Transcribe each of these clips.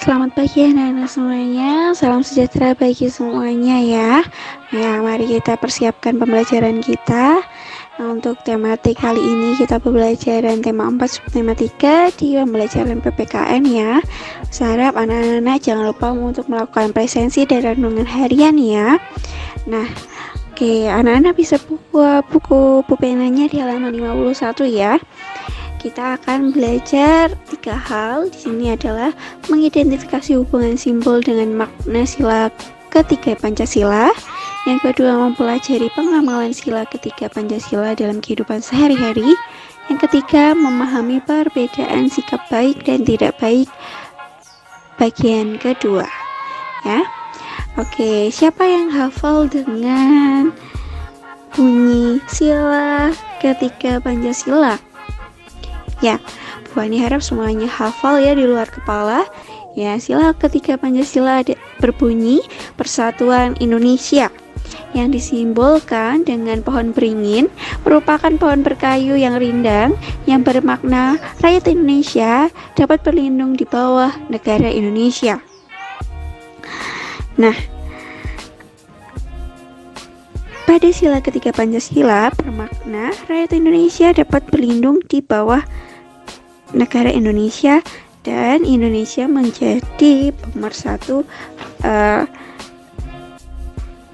Selamat pagi anak-anak semuanya, salam sejahtera bagi semuanya ya. Ya, mari kita persiapkan pembelajaran kita. Nah, untuk tematik kali ini kita pembelajaran tema 4 subtema 3 di pembelajaran PPKN ya. Saya harap anak-anak jangan lupa untuk melakukan presensi dan renungan harian ya. Nah, oke, anak-anak bisa buku pulpenanya di halaman 51 ya. Kita akan belajar 3 hal. Di sini adalah mengidentifikasi hubungan simbol dengan makna sila ketiga Pancasila. Yang kedua, mempelajari pengamalan sila ketiga Pancasila dalam kehidupan sehari-hari. Yang ketiga, memahami perbedaan sikap baik dan tidak baik bagian kedua. Ya. Oke, siapa yang hafal dengan bunyi sila ketiga Pancasila? Ya, Bu Ani harap semuanya hafal ya di luar kepala. Ya, sila ketiga Pancasila berbunyi Persatuan Indonesia, yang disimbolkan dengan pohon beringin, merupakan pohon berkayu yang rindang yang bermakna rakyat Indonesia dapat berlindung di bawah negara Indonesia. Nah, pada sila ketiga Pancasila bermakna rakyat Indonesia dapat berlindung di bawah negara Indonesia dan Indonesia menjadi pemersatu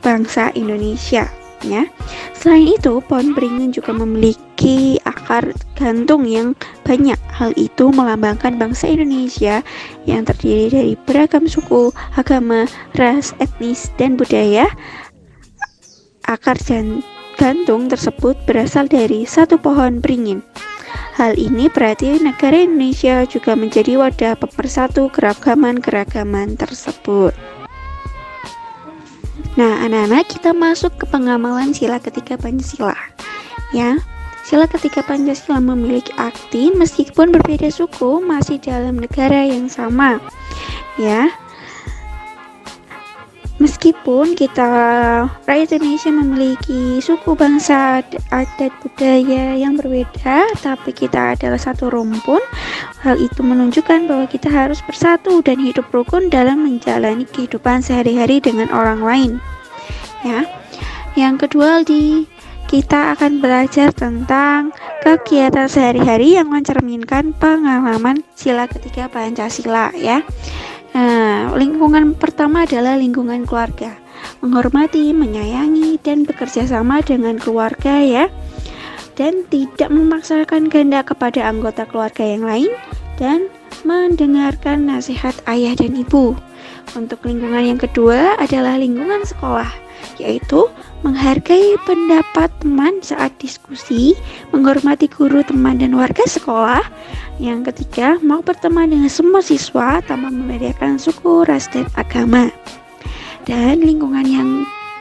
bangsa Indonesia ya. Selain itu, pohon beringin juga memiliki akar gantung yang banyak. Hal itu melambangkan bangsa Indonesia yang terdiri dari beragam suku, agama, ras, etnis, dan budaya. Akar gantung tersebut berasal dari satu pohon beringin. Hal ini berarti negara Indonesia juga menjadi wadah pemersatu keragaman-keragaman tersebut. Nah, anak-anak, kita masuk ke pengamalan sila ketiga Pancasila. Ya, sila ketiga Pancasila memiliki arti meskipun berbeda suku masih dalam negara yang sama. Ya. Meskipun kita rakyat Indonesia memiliki suku, bangsa, adat, budaya yang berbeda, tapi kita adalah satu rumpun. Hal itu menunjukkan bahwa kita harus bersatu dan hidup rukun dalam menjalani kehidupan sehari-hari dengan orang lain. Ya. Yang kedua, kita akan belajar tentang kegiatan sehari-hari yang mencerminkan pengalaman sila ketiga Pancasila ya. Nah, lingkungan pertama adalah lingkungan keluarga. Menghormati, menyayangi, dan bekerja sama dengan keluarga ya. Dan tidak memaksakan kehendak kepada anggota keluarga yang lain. Dan mendengarkan nasihat ayah dan ibu. Untuk lingkungan yang kedua adalah lingkungan sekolah, yaitu menghargai pendapat teman saat diskusi, menghormati guru, teman, dan warga sekolah. Yang ketiga, mau berteman dengan semua siswa tanpa membedakan suku, ras, dan agama. Dan lingkungan yang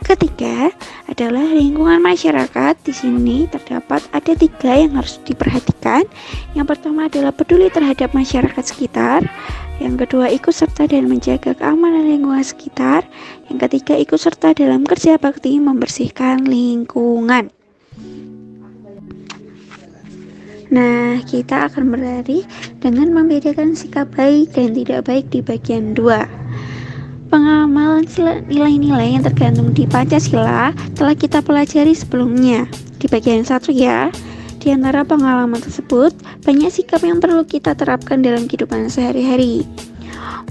ketiga adalah lingkungan masyarakat. Di sini terdapat ada 3 yang harus diperhatikan. Yang pertama adalah peduli terhadap masyarakat sekitar. Yang kedua, ikut serta dan menjaga keamanan lingkungan sekitar. Yang ketiga, ikut serta dalam kerja bakti membersihkan lingkungan. Nah, kita akan berlari dengan membedakan sikap baik dan tidak baik di bagian 2. Pengamalan nilai-nilai yang tergantung di Pancasila telah kita pelajari sebelumnya di bagian 1 ya. Di antara pengalaman tersebut, banyak sikap yang perlu kita terapkan dalam kehidupan sehari-hari.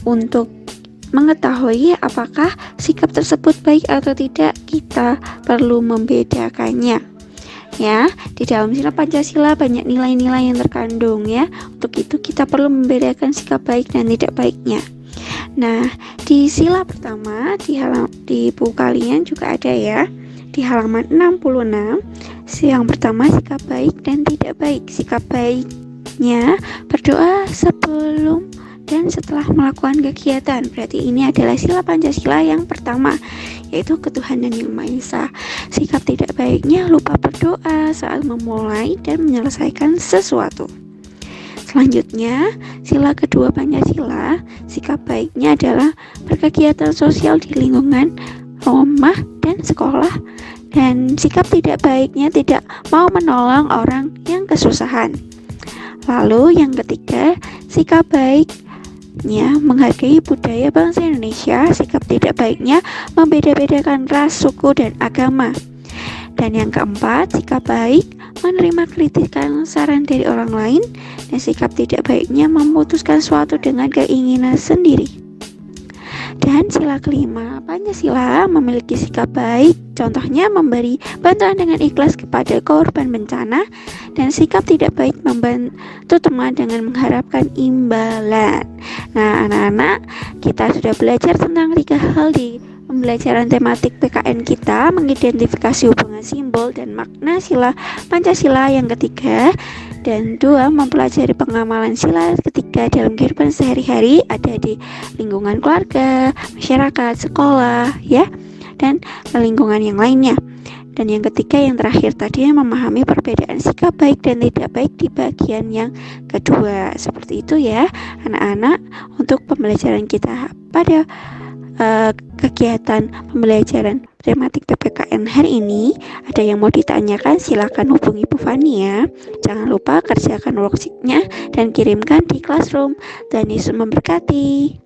Untuk mengetahui apakah sikap tersebut baik atau tidak, kita perlu membedakannya. Ya, di dalam sila Pancasila banyak nilai-nilai yang terkandung ya. Untuk itu kita perlu membedakan sikap baik dan tidak baiknya. Nah, di sila pertama di buku kalian juga ada ya. Di halaman 66, yang pertama sikap baik dan tidak baik. Sikap baiknya berdoa sebelum dan setelah melakukan kegiatan. Berarti ini adalah sila Pancasila yang pertama, yaitu ketuhanan yang Maha Esa. Sikap tidak baiknya lupa berdoa saat memulai dan menyelesaikan sesuatu. Selanjutnya, sila kedua Pancasila, sikap baiknya adalah berkegiatan sosial di lingkungan rumah dan sekolah. Dan sikap tidak baiknya tidak mau menolong orang yang kesusahan. Lalu yang ketiga, sikap baik baiknya menghargai budaya bangsa Indonesia, sikap tidak baiknya membeda-bedakan ras, suku, dan agama. Dan yang keempat, sikap baik menerima kritikan saran dari orang lain, dan sikap tidak baiknya memutuskan suatu dengan keinginan sendiri. Dan sila kelima, Pancasila memiliki sikap baik, contohnya memberi bantuan dengan ikhlas kepada korban bencana, dan sikap tidak baik membantu teman dengan mengharapkan imbalan. Nah, anak-anak, kita sudah belajar tentang 3 hal di pembelajaran tematik PKN kita, mengidentifikasi hubungan simbol dan makna sila Pancasila yang ketiga, dan 2, mempelajari pengamalan sila ketiga dalam kehidupan sehari-hari, ada di lingkungan keluarga, masyarakat, sekolah, ya, dan lingkungan yang lainnya. Dan yang ketiga, yang terakhir tadi, memahami perbedaan sikap baik dan tidak baik di bagian yang kedua. Seperti itu ya anak-anak untuk pembelajaran kita pada kegiatan pembelajaran tematik PPKN hari ini. Ada yang mau ditanyakan, silakan hubungi Bu Fani ya. Jangan lupa kerjakan worksheetnya dan kirimkan di Classroom. Dan Yesus memberkati.